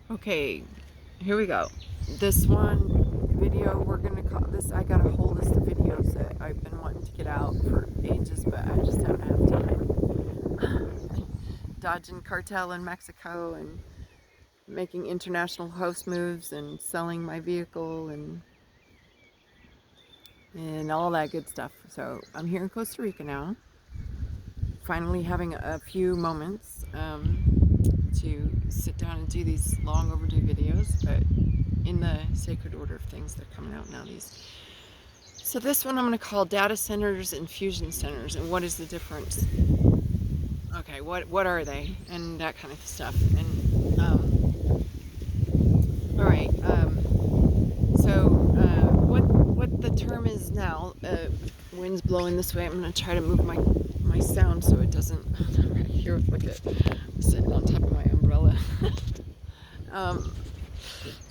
Okay, here we go. This one video we're gonna call this. I got a whole list of videos that I've been wanting to get out for ages, but I just haven't had time. Dodging cartel in Mexico and making international house moves and selling my vehicle and all that good stuff. So I'm here in Costa Rica now, finally having a few moments to sit down and do these long overdue videos, but in the sacred order of things that are coming out now. So this one I'm going to call data centers and fusion centers, and what is the difference? Okay, what are they, and that kind of stuff. And all right, so what the term is now? Wind's blowing this way. I'm going to try to move my sound so it doesn't. Right here, look at it. I'm sitting on top of my umbrella.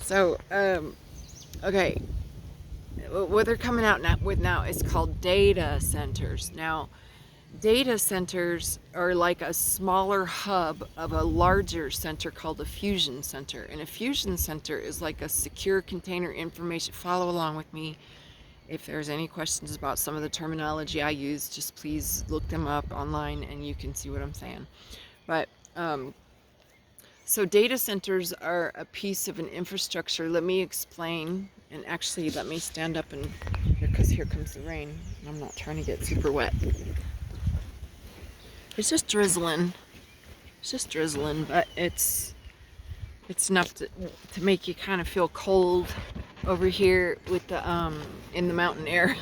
So okay, what they're coming out with now is called data centers. Now, data centers are like a smaller hub of a larger center called a fusion center. And a fusion center is like a secure container information. Follow along with me. If there's any questions about some of the terminology I use, just please look them up online and you can see what I'm saying. But so data centers are a piece of an infrastructure. Let me explain, and actually let me stand up and because here comes the rain. I'm not trying to get super wet. It's just drizzling. It's just drizzling, but it's enough to make you kind of feel cold over here with the in the mountain air.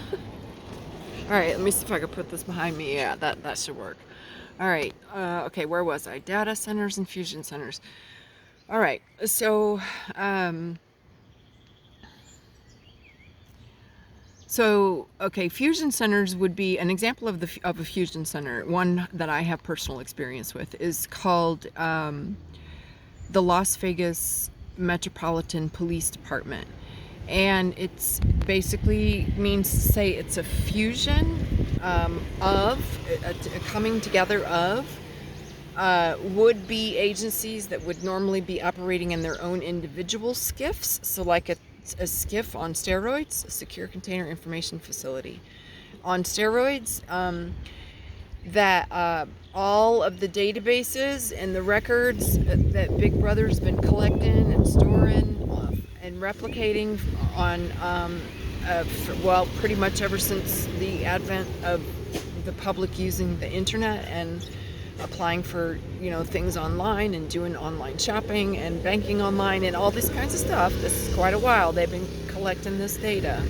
All right, let me see if I can put this behind me. Yeah, that should work. All right. Okay, where was I? Data centers and fusion centers. All right. So okay, fusion centers would be an example of a fusion center. One that I have personal experience with is called the Las Vegas Metropolitan Police Department, and it's basically means to say it's a fusion of a coming together of would-be agencies that would normally be operating in their own individual SCIFs. So like a SCIF on steroids, a secure container information facility on steroids, that all of the databases and the records that Big Brother's been collecting and storing and replicating on well, pretty much ever since the advent of the public using the internet and applying for, things online and doing online shopping and banking online and all these kinds of stuff. This is quite a while they've been collecting this data.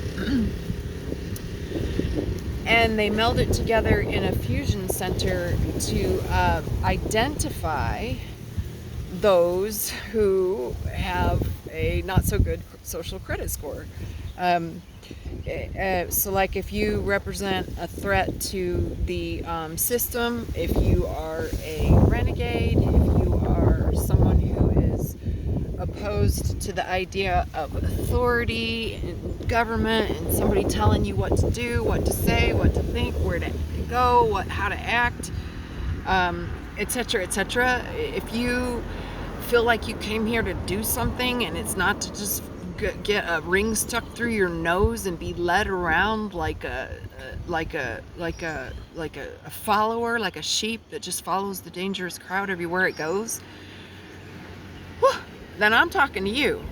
And they meld it together in a fusion center to identify those who have a not so good social credit score. So like if you represent a threat to the system, if you are a renegade, if you are someone who is opposed to the idea of authority and government and somebody telling you what to do, what to say, what to think, where to go, how to act, etc., etc. If you feel like you came here to do something and it's not to just get a ring stuck through your nose and be led around like a follower, like a sheep that just follows the dangerous crowd everywhere it goes, then I'm talking to you.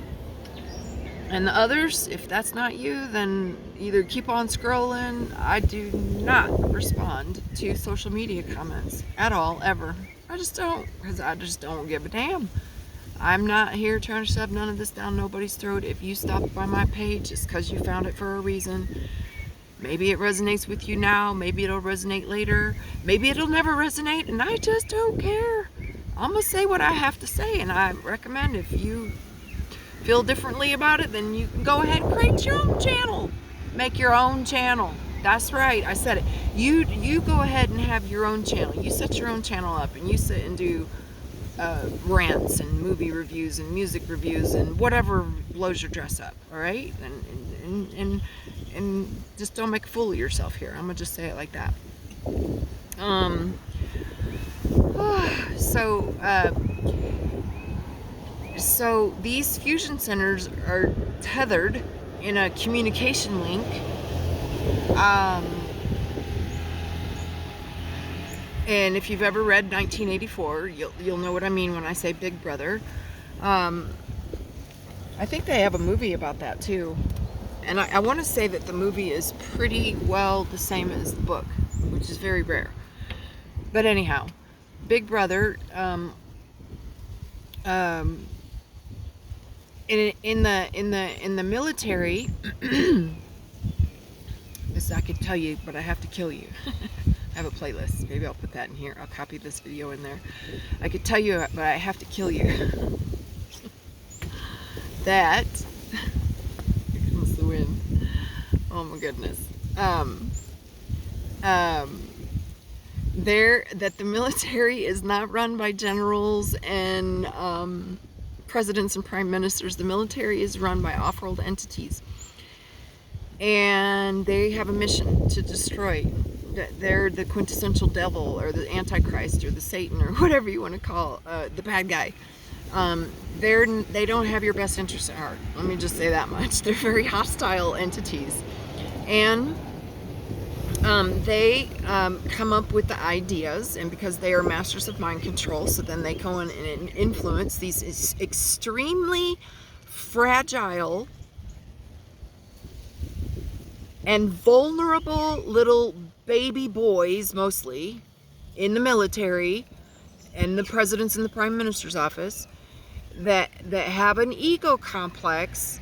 And the others, if that's not you, then either keep on scrolling. I do not respond to social media comments at all, ever. I just don't, because I just don't give a damn. I'm not here trying to shove none of this down nobody's throat. If you stopped by my page, it's because you found it for a reason. Maybe it resonates with you now. Maybe it'll resonate later. Maybe it'll never resonate, and I just don't care. I'm going to say what I have to say, and I recommend if you feel differently about it, then you can go ahead and create your own channel. Make your own channel. That's right, I said it. You go ahead and have your own channel. You set your own channel up, and you sit and do rants and movie reviews and music reviews and whatever blows your dress up, all right? And just don't make a fool of yourself here. I'm gonna just say it like that. so these fusion centers are tethered in a communication link. And if you've ever read 1984, you'll know what I mean when I say Big Brother. I think they have a movie about that too. And I want to say that the movie is pretty well the same as the book, which is very rare. But anyhow, Big Brother, in the military, this I could tell you, but I have to kill you. I have a playlist. Maybe I'll put that in here. I'll copy this video in there. I could tell you, but I have to kill you. That. Here comes the wind. Oh my goodness. That the military is not run by generals and presidents and prime ministers. The military is run by off-world entities, and they have a mission to destroy. They're the quintessential devil, or the Antichrist, or the Satan, or whatever you want to call the bad guy. They don't have your best interests at heart. Let me just say that much. They're very hostile entities, and they come up with the ideas, and because they are masters of mind control, so then they go in and influence these extremely fragile and vulnerable little baby boys, mostly in the military and the president's and the prime minister's office, that have an ego complex,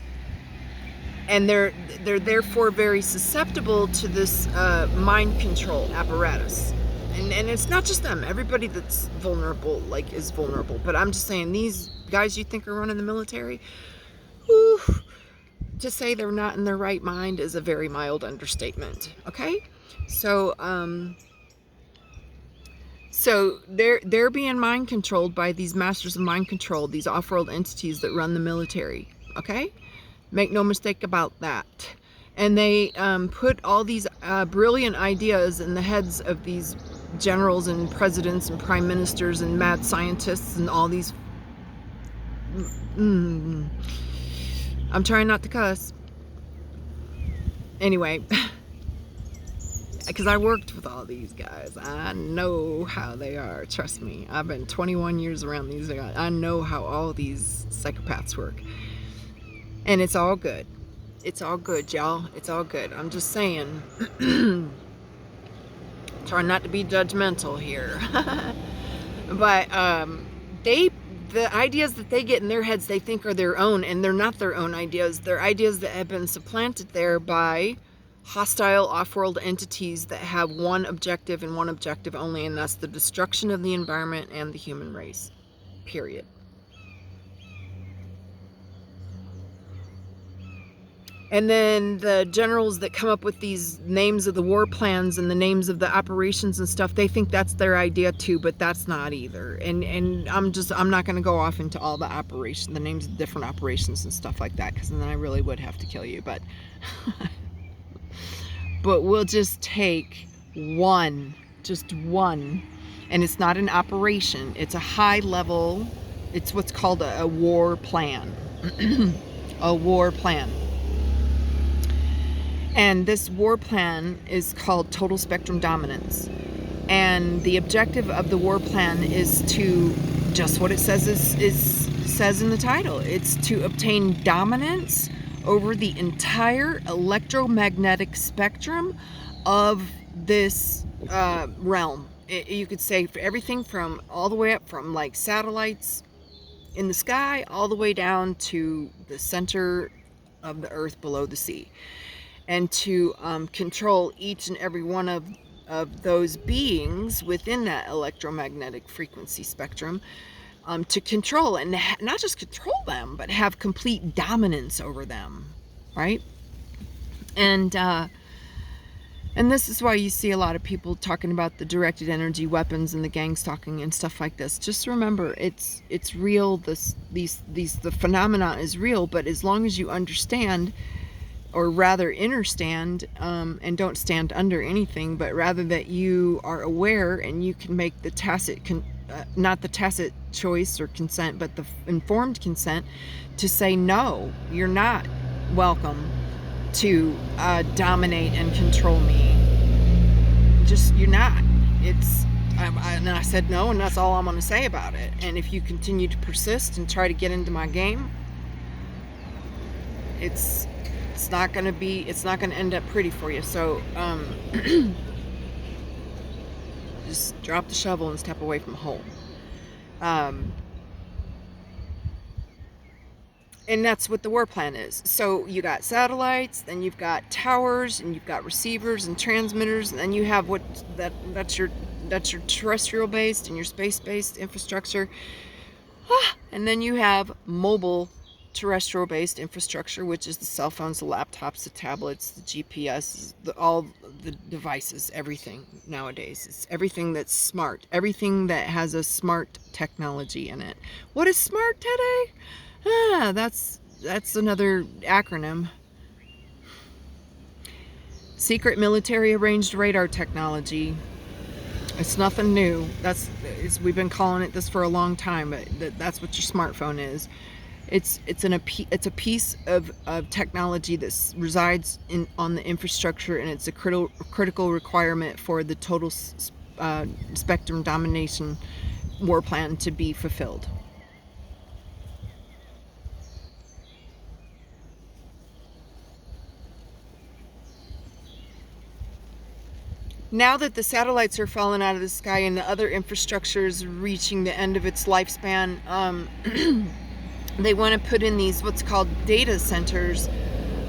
and they're therefore very susceptible to this mind control apparatus. And it's not just them. Everybody that's vulnerable is vulnerable. But I'm just saying, these guys you think are running the military, whew, to say they're not in their right mind is a very mild understatement. Okay, so they're being mind controlled by these masters of mind control, these off-world entities that run the military. Okay, make no mistake about that. And they put all these brilliant ideas in the heads of these generals and presidents and prime ministers and mad scientists and all these. I'm trying not to cuss. Anyway, because I worked with all these guys. I know how they are. Trust me. I've been 21 years around these guys. I know how all these psychopaths work. And it's all good. It's all good, y'all. It's all good. I'm just saying. Trying not to be judgmental here. But the ideas that they get in their heads, they think are their own, and they're not their own ideas. They're ideas that have been supplanted there by hostile off-world entities that have one objective and one objective only, and that's the destruction of the environment and the human race. Period. And then the generals that come up with these names of the war plans and the names of the operations and stuff, they think that's their idea too, but that's not either. And I'm not going to go off into all the the names of different operations and stuff like that, because then I really would have to kill you. But but we'll just take just one, and it's not an operation. It's a high level. It's what's called a war plan. A war plan. And this war plan is called total spectrum dominance. And the objective of the war plan is to, just what it says says in the title, it's to obtain dominance over the entire electromagnetic spectrum of this realm. You could say for everything from all the way up from like satellites in the sky all the way down to the center of the earth below the sea. And to control each and every one of those beings within that electromagnetic frequency spectrum, to control, and not just control them, but have complete dominance over them, right? And this is why you see a lot of people talking about the directed energy weapons and the gang stalking and stuff like this. Just remember, it's real. The phenomena is real, but as long as you understand, or rather understand, and don't stand under anything, but rather that you are aware and you can make the tacit not the tacit choice or consent, but the informed consent to say, no, you're not welcome to dominate and control me. Just, you're not. And I said no, and that's all I'm going to say about it. And if you continue to persist and try to get into my game, it's not going to end up pretty for you. So just drop the shovel and step away from home. And that's what the war plan is. So you got satellites, then you've got towers, and you've got receivers and transmitters, and then you have that's your terrestrial based and your space based infrastructure. And then you have mobile terrestrial based infrastructure, which is the cell phones, the laptops, the tablets, the GPS, all the devices, everything nowadays. It's everything that's smart, everything that has a smart technology in it. What is smart today? That's another acronym. Secret military arranged radar technology. It's nothing new. We've been calling it this for a long time, but that's what your smartphone is. It's a piece of technology that resides on the infrastructure, and it's a critical requirement for the total spectrum domination war plan to be fulfilled. Now that the satellites are falling out of the sky and the other infrastructure is reaching the end of its lifespan, they want to put in these what's called data centers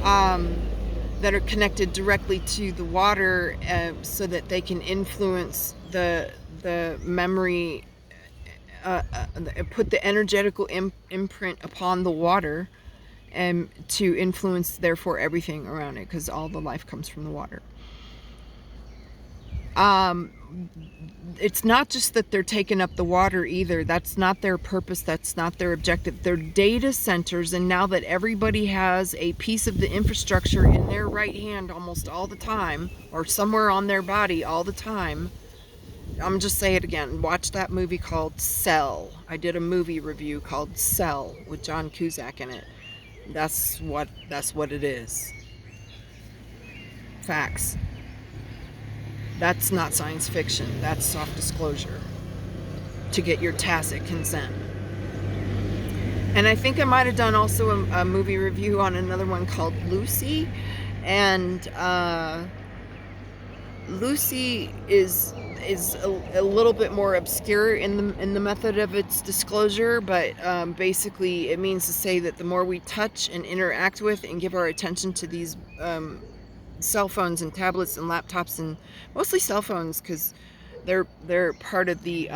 that are connected directly to the water, so that they can influence the memory, put the energetical imprint upon the water, and to influence therefore everything around it, because all the life comes from the water. It's not just that they're taking up the water either. That's not their purpose. That's not their objective. They're data centers, and now that everybody has a piece of the infrastructure in their right hand almost all the time, or somewhere on their body all the time, I'm just say it again. Watch that movie called Cell. I did a movie review called Cell with John Cusack in it. That's what it is. Facts. That's not science fiction. That's soft disclosure to get your tacit consent. And I think I might have done also a movie review on another one called Lucy. And Lucy is a little bit more obscure in the method of its disclosure, but basically it means to say that the more we touch and interact with and give our attention to these cell phones and tablets and laptops, and mostly cell phones, because they're part of the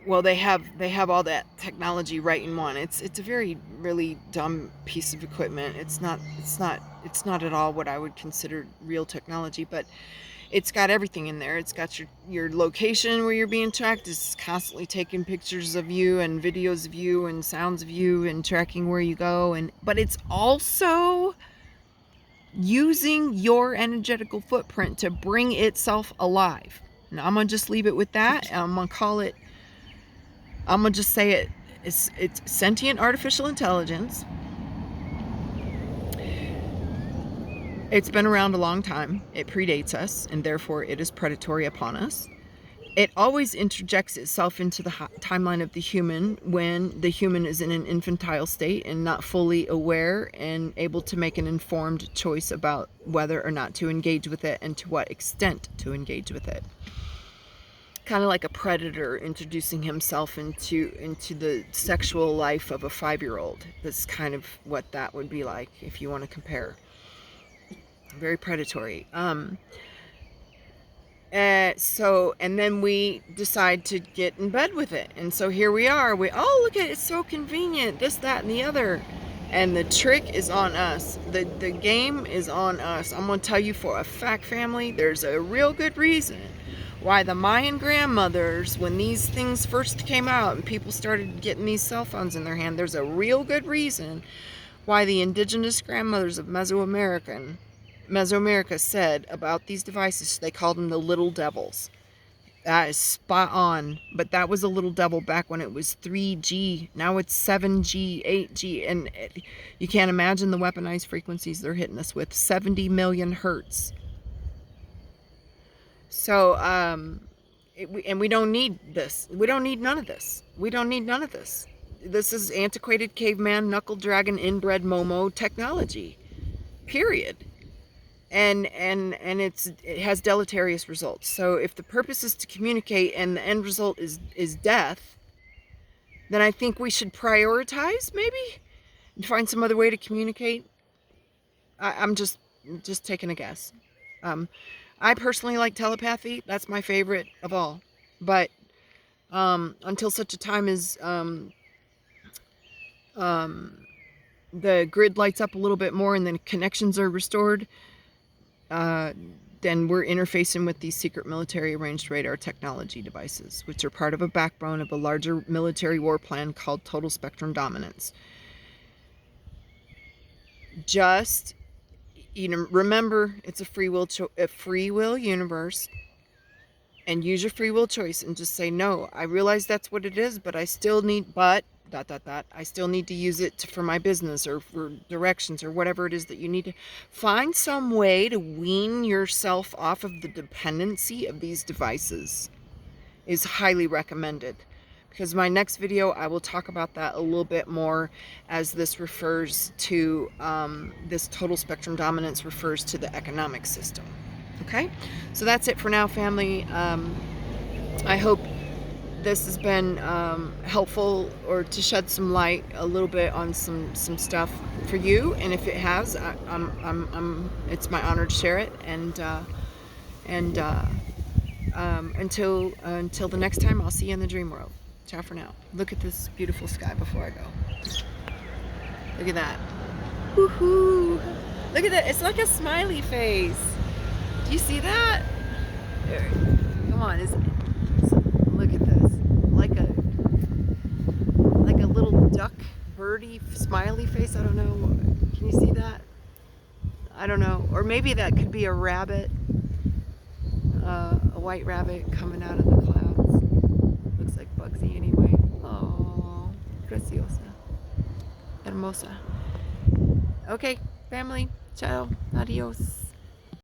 well, they have all that technology right in one. It's a very really dumb piece of equipment. It's not at all what I would consider real technology, but it's got everything in there. It's got your location where you're being tracked. It's constantly taking pictures of you and videos of you and sounds of you and tracking where you go, but it's also using your energetical footprint to bring itself alive. Now I'm gonna just leave it with that, and I'm gonna just say it's sentient artificial intelligence. It's been around a long time. It predates us, and therefore it is predatory upon us. It always interjects itself into the timeline of the human when the human is in an infantile state and not fully aware and able to make an informed choice about whether or not to engage with it and to what extent to engage with it. Kind of like a predator introducing himself into the sexual life of a 5-year-old. That's kind of what that would be like if you want to compare. Very predatory. And then we decide to get in bed with it. And so here we are. Look at it, it's so convenient, this, that, and the other. And the trick is on us. The game is on us. I'm going to tell you for a fact, family, there's a real good reason why the Mayan grandmothers, when these things first came out and people started getting these cell phones in their hand, there's a real good reason why the indigenous grandmothers of Mesoamerica said about these devices, they called them the little devils. That is spot on. But that was a little double back when it was 3G. Now it's 7G, 8G. And you can't imagine the weaponized frequencies they're hitting us with. 70 million hertz. So, and we don't need this. We don't need none of this. We don't need none of this. This is antiquated caveman, knuckle dragon, inbred Momo technology. Period. And it has deleterious results. So if the purpose is to communicate and the end result is death, then I think we should prioritize maybe and find some other way to communicate. I'm just taking a guess. I personally like telepathy. That's my favorite of all. But until such a time as the grid lights up a little bit more and then connections are restored, then we're interfacing with these secret military arranged radar technology devices, which are part of a backbone of a larger military war plan called total spectrum dominance. Just, remember, it's a free will universe, and use your free will choice and just say, no, I realize that's what it is, but I still need, I still need to use it for my business or for directions or whatever it is that you need to find some way to wean yourself off of the dependency of these devices is highly recommended. Because my next video, I will talk about that a little bit more as this refers to, this total spectrum dominance refers to the economic system. Okay? So that's it for now, family. I hope this has been helpful or to shed some light a little bit on some stuff for you. And if it has, it's my honor to share it. And until the next time, I'll see you in the dream world. Ciao for now. Look at this beautiful sky before I go. Look at that. Woohoo! Look at that. It's like a smiley face. Do you see that? There. Come on. Look at this. Like a little duck, birdie, smiley face. I don't know. Can you see that? I don't know. Or maybe that could be a rabbit. A white rabbit coming out of the clouds. Looks like Bugsy anyway. Oh, preciosa. Hermosa. Okay, family. Ciao. Adios.